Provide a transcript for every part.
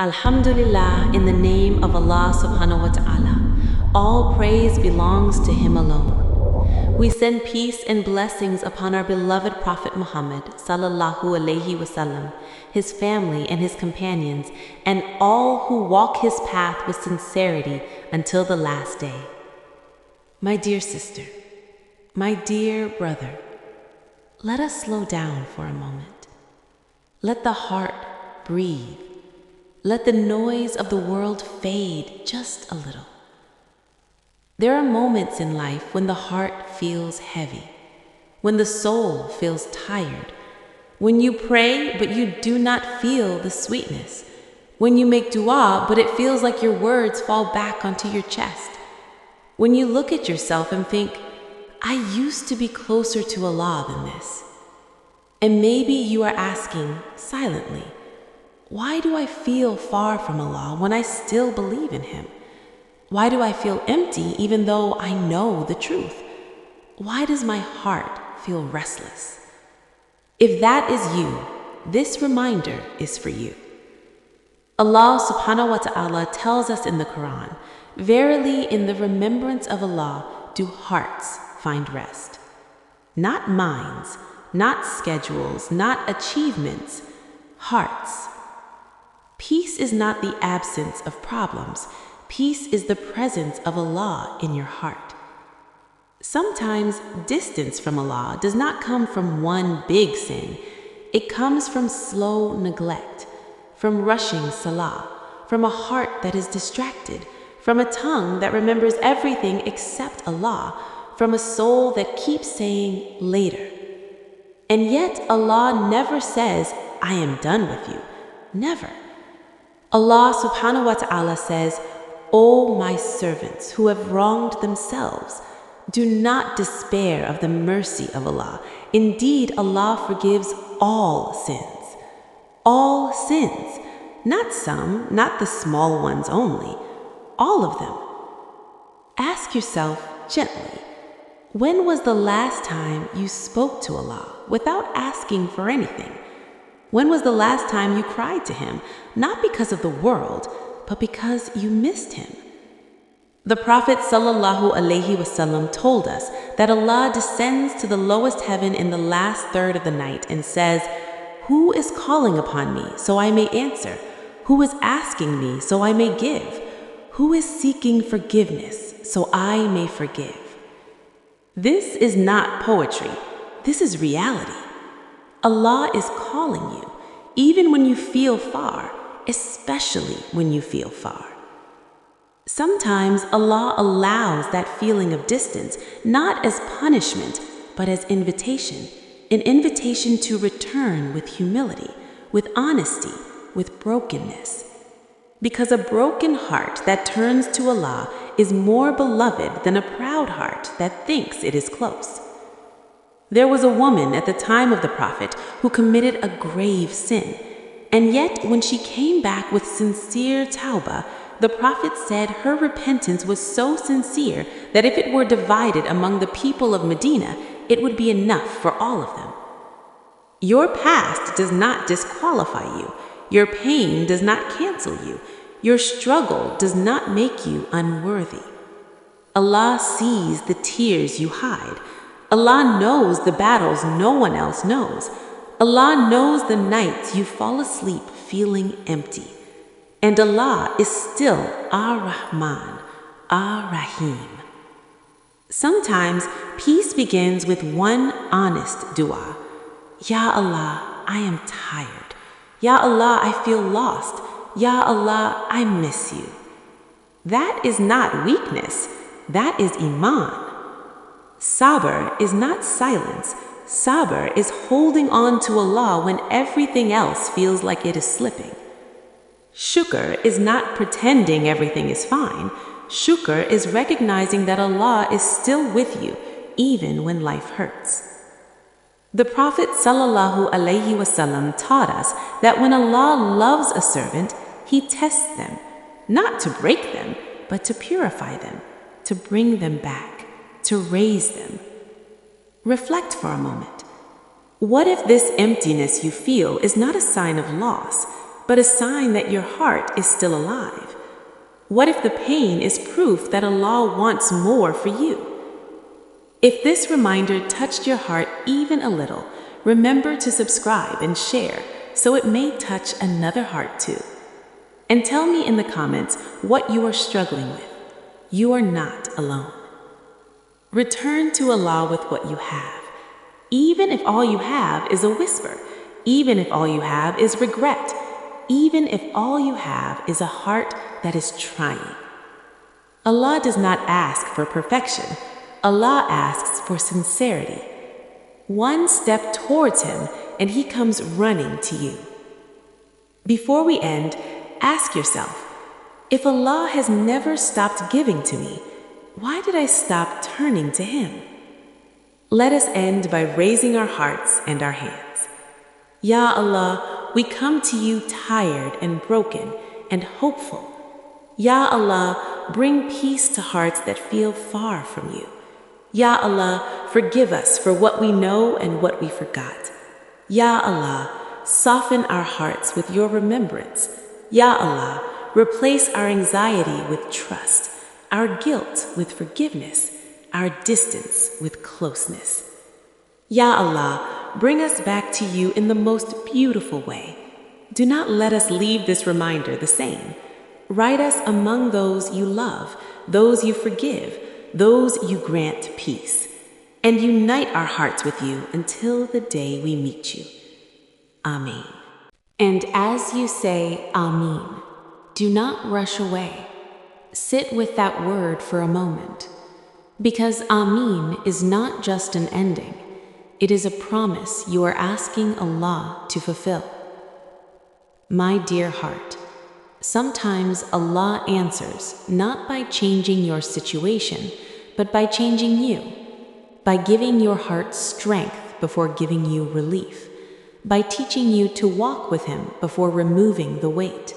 Alhamdulillah, in the name of Allah subhanahu wa ta'ala. All praise belongs to Him alone. We send peace and blessings upon our beloved Prophet Muhammad sallallahu alaihi wasallam, his family and his companions, and all who walk his path with sincerity until the last day. My dear sister, my dear brother, let us slow down for a moment. Let the heart breathe. Let the noise of the world fade just a little. There are moments in life when the heart feels heavy, when the soul feels tired, when you pray but you do not feel the sweetness, when you make dua but it feels like your words fall back onto your chest, when you look at yourself and think, I used to be closer to Allah than this. And maybe you are asking silently, why do I feel far from Allah when I still believe in Him? Why do I feel empty even though I know the truth? Why does my heart feel restless? If that is you, this reminder is for you. Allah subhanahu wa ta'ala tells us in the Quran, verily in the remembrance of Allah do hearts find rest. Not minds, not schedules, not achievements, hearts. Peace is not the absence of problems. Peace is the presence of Allah in your heart. Sometimes distance from Allah does not come from one big sin. It comes from slow neglect, from rushing salah, from a heart that is distracted, from a tongue that remembers everything except Allah, from a soul that keeps saying later. And yet Allah never says, I am done with you. Never. Allah subhanahu wa ta'ala says, O my servants who have wronged themselves, do not despair of the mercy of Allah. Indeed, Allah forgives all sins. All sins. Not some, not the small ones only. All of them. Ask yourself gently, when was the last time you spoke to Allah without asking for anything? When was the last time you cried to Him, not because of the world, but because you missed Him? The Prophet sallallahu alaihi wasallam told us that Allah descends to the lowest heaven in the last third of the night and says, who is calling upon me so I may answer? Who is asking me so I may give? Who is seeking forgiveness so I may forgive? This is not poetry. This is reality. Allah is calling you, even when you feel far, especially when you feel far. Sometimes Allah allows that feeling of distance, not as punishment, but as invitation, an invitation to return with humility, with honesty, with brokenness. Because a broken heart that turns to Allah is more beloved than a proud heart that thinks it is close. There was a woman at the time of the Prophet who committed a grave sin, and yet when she came back with sincere Tawbah, the Prophet said her repentance was so sincere that if it were divided among the people of Medina, it would be enough for all of them. Your past does not disqualify you. Your pain does not cancel you. Your struggle does not make you unworthy. Allah sees the tears you hide. Allah knows the battles no one else knows. Allah knows the nights you fall asleep feeling empty. And Allah is still Ar-Rahman, Ar-Rahim. Sometimes peace begins with one honest dua. Ya Allah, I am tired. Ya Allah, I feel lost. Ya Allah, I miss you. That is not weakness. That is Iman. Sabr is not silence. Sabr is holding on to Allah when everything else feels like it is slipping. Shukr is not pretending everything is fine. Shukr is recognizing that Allah is still with you, even when life hurts. The Prophet sallallahu alaihi wasallam taught us that when Allah loves a servant, He tests them, not to break them, but to purify them, to bring them back, to raise them. Reflect for a moment. What if this emptiness you feel is not a sign of loss, but a sign that your heart is still alive? What if the pain is proof that Allah wants more for you? If this reminder touched your heart even a little, remember to subscribe and share so it may touch another heart too. And tell me in the comments what you are struggling with. You are not alone. Return to Allah with what you have. Even if all you have is a whisper, even if all you have is regret, even if all you have is a heart that is trying. Allah does not ask for perfection. Allah asks for sincerity. One step towards Him and He comes running to you. Before we end, ask yourself, if Allah has never stopped giving to me, why did I stop turning to Him? Let us end by raising our hearts and our hands. Ya Allah, we come to you tired and broken and hopeful. Ya Allah, bring peace to hearts that feel far from you. Ya Allah, forgive us for what we know and what we forgot. Ya Allah, soften our hearts with your remembrance. Ya Allah, replace our anxiety with trust, our guilt with forgiveness, our distance with closeness. Ya Allah, bring us back to you in the most beautiful way. Do not let us leave this reminder the same. Write us among those you love, those you forgive, those you grant peace, and unite our hearts with you until the day we meet you. Amen. And as you say Amen, do not rush away. Sit with that word for a moment, because Amen is not just an ending. It is a promise you are asking Allah to fulfill. My dear heart, sometimes Allah answers not by changing your situation, but by changing you, by giving your heart strength before giving you relief, by teaching you to walk with Him before removing the weight.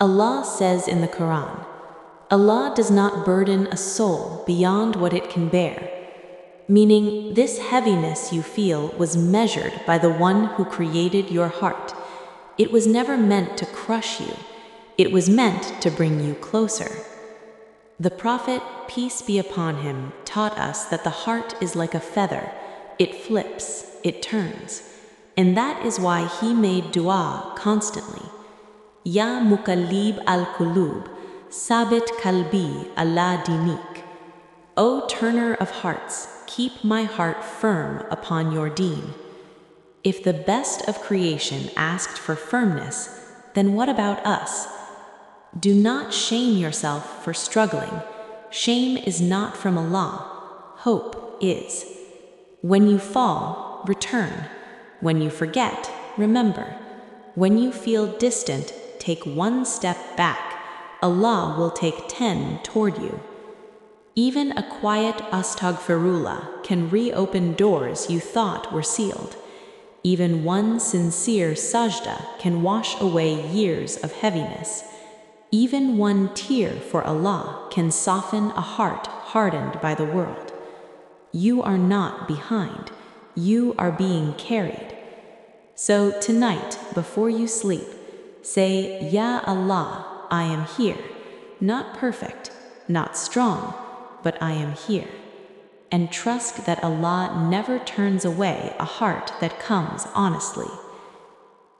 Allah says in the Quran, Allah does not burden a soul beyond what it can bear, meaning this heaviness you feel was measured by the one who created your heart. It was never meant to crush you. It was meant to bring you closer. The Prophet, peace be upon him, taught us that the heart is like a feather. It flips, it turns. And that is why he made dua constantly. Ya muqallib al-qulub, sabit kalbi ala dinik. O turner of hearts, keep my heart firm upon your deen. If the best of creation asked for firmness, then what about us? Do not shame yourself for struggling. Shame is not from Allah. Hope is. When you fall, return. When you forget, remember. When you feel distant, take one step back. Allah will take 10 toward you. Even a quiet astaghfirullah can reopen doors you thought were sealed. Even one sincere sajda can wash away years of heaviness. Even one tear for Allah can soften a heart hardened by the world. You are not behind. You are being carried. So tonight, before you sleep, say, Ya Allah, I am here. Not perfect, not strong, but I am here. And trust that Allah never turns away a heart that comes honestly.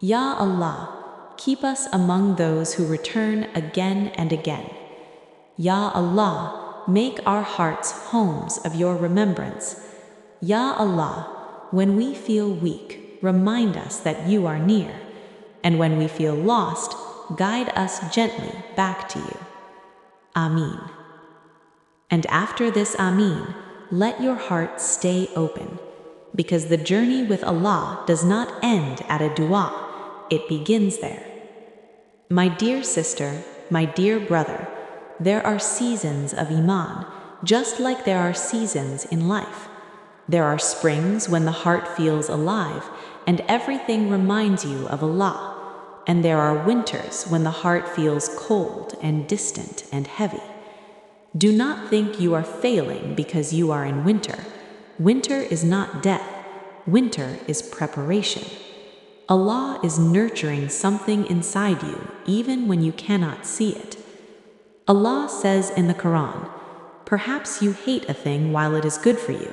Ya Allah, keep us among those who return again and again. Ya Allah, make our hearts homes of your remembrance. Ya Allah, when we feel weak, remind us that you are near. And when we feel lost, guide us gently back to you. Ameen. And after this Ameen, let your heart stay open, because the journey with Allah does not end at a dua, it begins there. My dear sister, my dear brother, there are seasons of Iman, just like there are seasons in life. There are springs when the heart feels alive and everything reminds you of Allah, and there are winters when the heart feels cold and distant and heavy. Do not think you are failing because you are in winter. Winter is not death. Winter is preparation. Allah is nurturing something inside you even when you cannot see it. Allah says in the Quran, "Perhaps you hate a thing while it is good for you,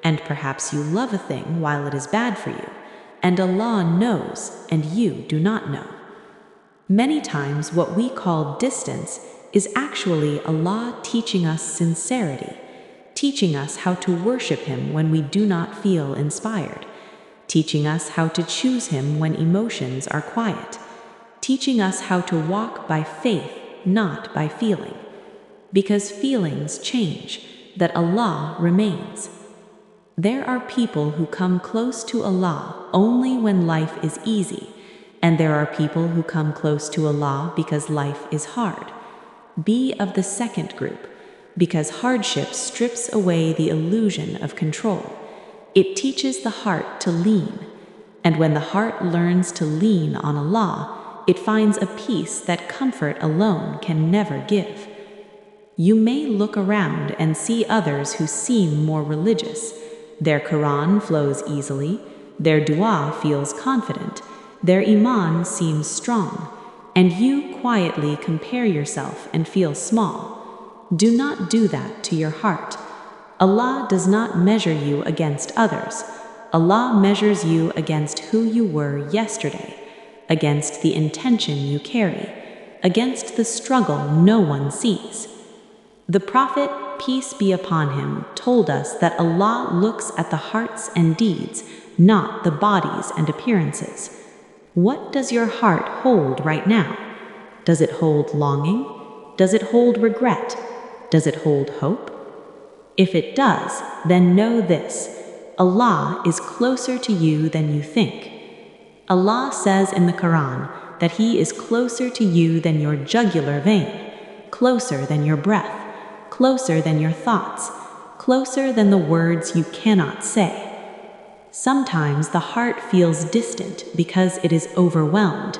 and perhaps you love a thing while it is bad for you, and Allah knows and you do not know." Many times what we call distance is actually Allah teaching us sincerity, teaching us how to worship Him when we do not feel inspired, teaching us how to choose Him when emotions are quiet, teaching us how to walk by faith, not by feeling. Because feelings change, that Allah remains. There are people who come close to Allah only when life is easy, and there are people who come close to Allah because life is hard. Be of the second group, because hardship strips away the illusion of control. It teaches the heart to lean, and when the heart learns to lean on Allah, it finds a peace that comfort alone can never give. You may look around and see others who seem more religious. Their Quran flows easily, their dua feels confident, their Iman seems strong, and you quietly compare yourself and feel small. Do not do that to your heart. Allah does not measure you against others. Allah measures you against who you were yesterday, against the intention you carry, against the struggle no one sees. The Prophet, peace be upon him, told us that Allah looks at the hearts and deeds, not the bodies and appearances. What does your heart hold right now? Does it hold longing? Does it hold regret? Does it hold hope? If it does, then know this: Allah is closer to you than you think. Allah says in the Quran that He is closer to you than your jugular vein, closer than your breath, closer than your thoughts, closer than the words you cannot say. Sometimes the heart feels distant because it is overwhelmed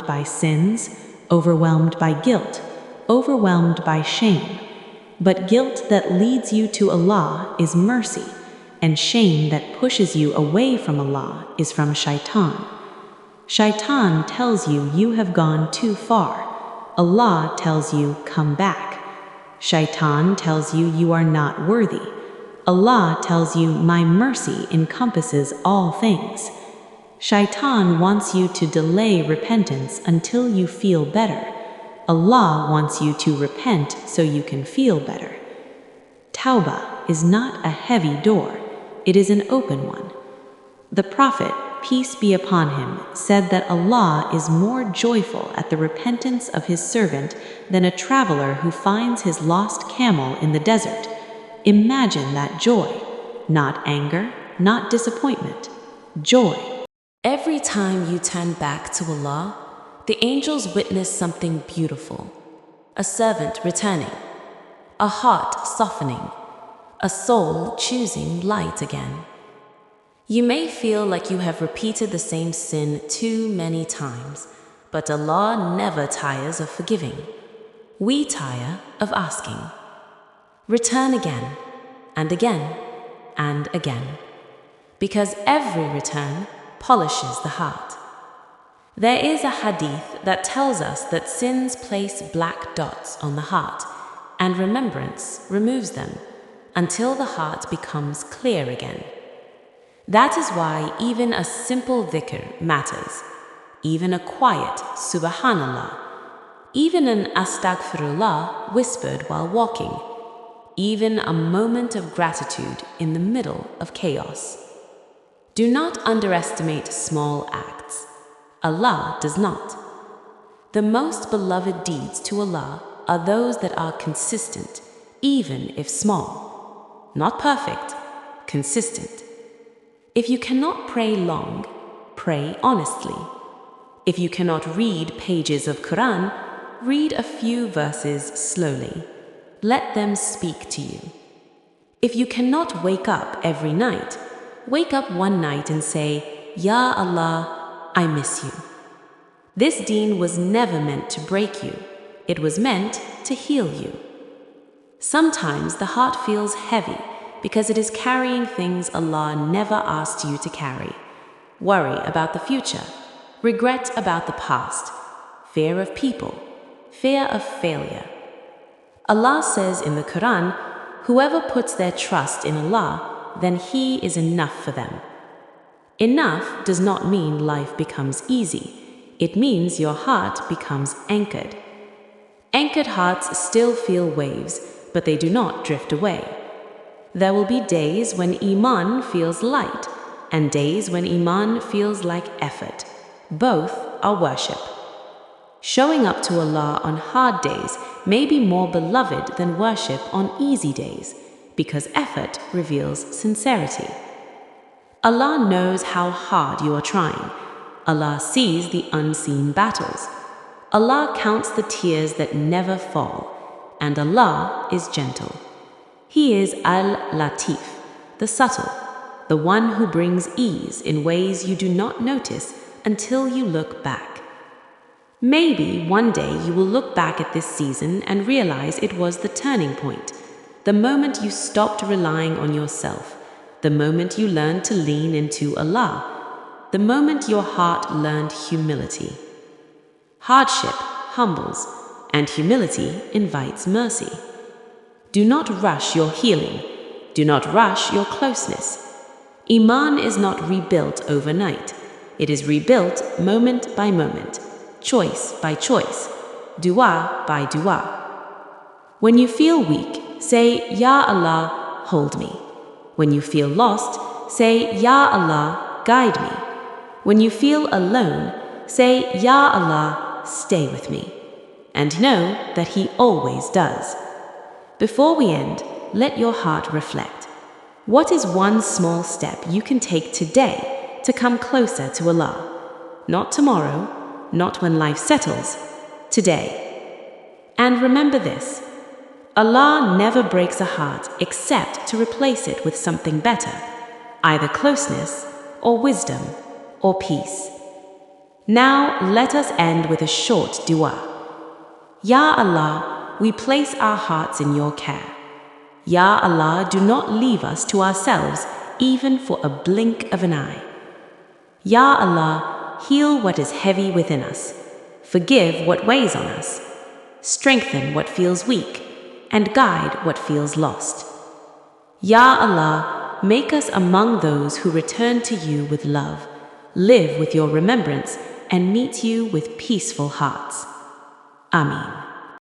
by sins, overwhelmed by guilt, overwhelmed by shame. But guilt that leads you to Allah is mercy, and shame that pushes you away from Allah is from Shaitan. Shaitan tells you you have gone too far. Allah tells you, come back. Shaitan tells you you are not worthy. Allah tells you, my mercy encompasses all things. Shaitan wants you to delay repentance until you feel better. Allah wants you to repent so you can feel better. Tawbah is not a heavy door, it is an open one. The Prophet, peace be upon him, said that Allah is more joyful at the repentance of His servant than a traveler who finds his lost camel in the desert. Imagine that joy, not anger, not disappointment, joy. Every time you turn back to Allah, the angels witness something beautiful: a servant returning, a heart softening, a soul choosing light again. You may feel like you have repeated the same sin too many times, but Allah never tires of forgiving. We tire of asking. Return again, and again, and again, because every return polishes the heart. There is a hadith that tells us that sins place black dots on the heart, and remembrance removes them until the heart becomes clear again. That is why even a simple dhikr matters, even a quiet Subhanallah, even an Astaghfirullah whispered while walking, even a moment of gratitude in the middle of chaos. Do not underestimate small acts. Allah does not. The most beloved deeds to Allah are those that are consistent, even if small. Not perfect, consistent. If you cannot pray long, pray honestly. If you cannot read pages of Quran, read a few verses slowly. Let them speak to you. If you cannot wake up every night, wake up one night and say, Ya Allah, I miss you. This deen was never meant to break you. It was meant to heal you. Sometimes the heart feels heavy because it is carrying things Allah never asked you to carry. worry about the future, regret about the past, fear of people, fear of failure. Allah says in the Quran, whoever puts their trust in Allah, then He is enough for them. Enough does not mean life becomes easy. It means your heart becomes anchored. Anchored hearts still feel waves, but they do not drift away. There will be days when Iman feels light, and days when Iman feels like effort. Both are worship. Showing up to Allah on hard days may be more beloved than worship on easy days, because effort reveals sincerity. Allah knows how hard you are trying. Allah sees the unseen battles. Allah counts the tears that never fall, and Allah is gentle. He is Al-Latif, the subtle, the one who brings ease in ways you do not notice until you look back. Maybe one day you will look back at this season and realize it was the turning point, the moment you stopped relying on yourself, the moment you learned to lean into Allah, the moment your heart learned humility. Hardship humbles, and humility invites mercy. Do not rush your healing. Do not rush your closeness. Iman is not rebuilt overnight. It is rebuilt moment by moment, choice by choice, dua by dua. When you feel weak, say, Ya Allah, hold me. When you feel lost, say, Ya Allah, guide me. When you feel alone, say, Ya Allah, stay with me. And know that He always does. Before we end, let your heart reflect. What is one small step you can take today to come closer to Allah? Not tomorrow, not when life settles, today. And remember this, Allah never breaks a heart except to replace it with something better, either closeness or wisdom or peace. Now let us end with a short dua. Ya Allah, we place our hearts in your care. Ya Allah, do not leave us to ourselves even for a blink of an eye. Ya Allah, heal what is heavy within us. Forgive what weighs on us. Strengthen what feels weak, and guide what feels lost. Ya Allah, make us among those who return to you with love, live with your remembrance, and meet you with peaceful hearts. Amin.